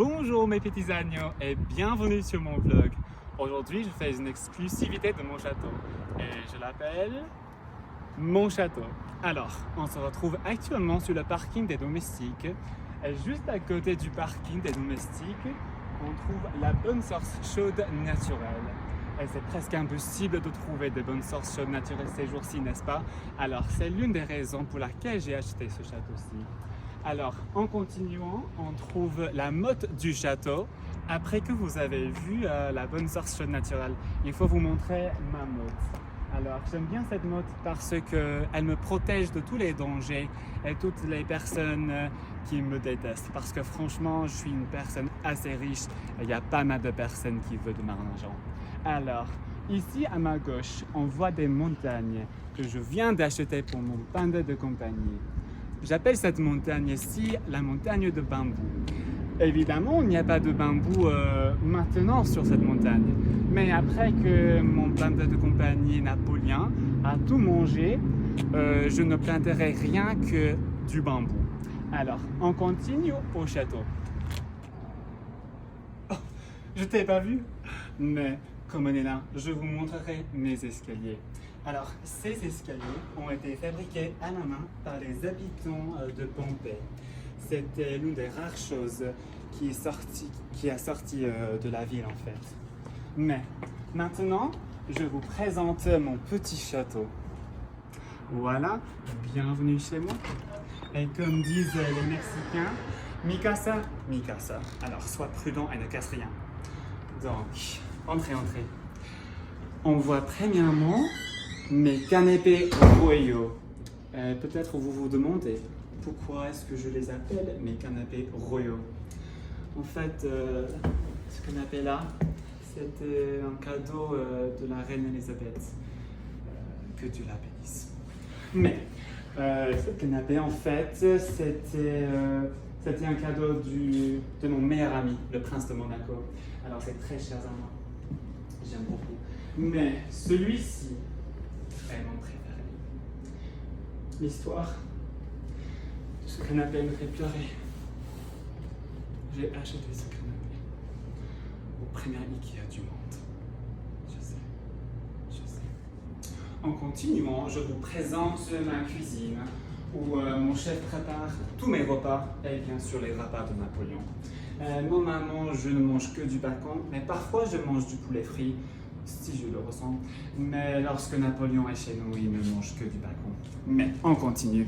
Bonjour mes petits agneaux et bienvenue sur mon vlog. Aujourd'hui je fais une exclusivité de mon château et je l'appelle mon château. Alors, on se retrouve actuellement sur le parking des domestiques et juste à côté du parking des domestiques, on trouve la bonne source chaude naturelle. Et c'est presque impossible de trouver de bonnes sources chaudes naturelles ces jours-ci, n'est-ce pas? Alors, c'est l'une des raisons pour laquelle j'ai acheté ce château-ci. Alors, en continuant, on trouve la motte du château. Après que vous avez vu la bonne source chaude naturelle, il faut vous montrer ma motte. Alors, j'aime bien cette motte parce qu'elle me protège de tous les dangers et toutes les personnes qui me détestent. Parce que franchement, je suis une personne assez riche et il y a pas mal de personnes qui veulent de mon argent. Alors, ici à ma gauche, on voit des montagnes que je viens d'acheter pour mon panda de compagnie. J'appelle cette montagne-ci la montagne de bambou. Évidemment, il n'y a pas de bambou maintenant sur cette montagne. Mais après que mon panda de compagnie Napoléon a tout mangé, je ne planterai rien que du bambou. Alors, on continue au château. Oh, je t'ai pas vu, mais comme on est là, je vous montrerai mes escaliers. Alors, ces escaliers ont été fabriqués à la main par les habitants de Pompée. C'était l'une des rares choses qui a sorti de la ville en fait. Mais maintenant, je vous présente mon petit château. Voilà, bienvenue chez moi. Et comme disent les Mexicains, mi casa, mi casa. Alors, sois prudent et ne casse rien. Donc, entrez. On voit premièrement mes canapés royaux. Peut-être vous vous demandez pourquoi est-ce que je les appelle mes canapés royaux. En fait, ce canapé-là, c'était un cadeau de la reine Elisabeth. Que Dieu la bénisse. Mais ce canapé, en fait, c'était un cadeau de mon meilleur ami, le prince de Monaco. Alors c'est très cher à moi. J'aime beaucoup. Mais celui-ci est mon préféré. L'histoire de ce canapé me fait pleurer. J'ai acheté ce canapé au premier Ikea du monde. Je sais. En continuant, je vous présente ma cuisine où mon chef prépare tous mes repas et bien sûr les repas de Napoléon. Normalement, je ne mange que du bacon, mais parfois je mange du poulet frit si je le ressens. Mais lorsque Napoléon est chez nous, il ne mange que du bacon. Mais on continue.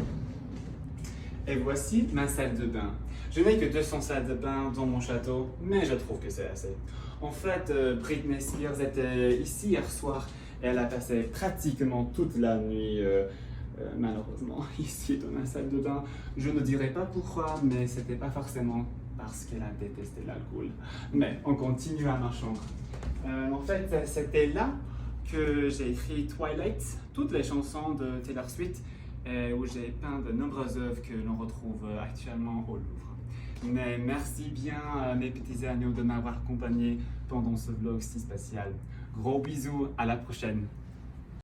Et voici ma salle de bain. Je n'ai que 200 salles de bain dans mon château, mais je trouve que c'est assez. En fait, Britney Spears était ici hier soir et elle a passé pratiquement toute la nuit, malheureusement, ici dans ma salle de bain. Je ne dirai pas pourquoi, mais c'était pas forcément parce qu'elle a détesté l'alcool. Mais on continue à ma chambre. En fait, c'était là que j'ai écrit Twilight, toutes les chansons de Taylor Swift, où j'ai peint de nombreuses œuvres que l'on retrouve actuellement au Louvre. Mais merci bien mes petits agneaux de m'avoir accompagné pendant ce vlog si spécial. Gros bisous, à la prochaine.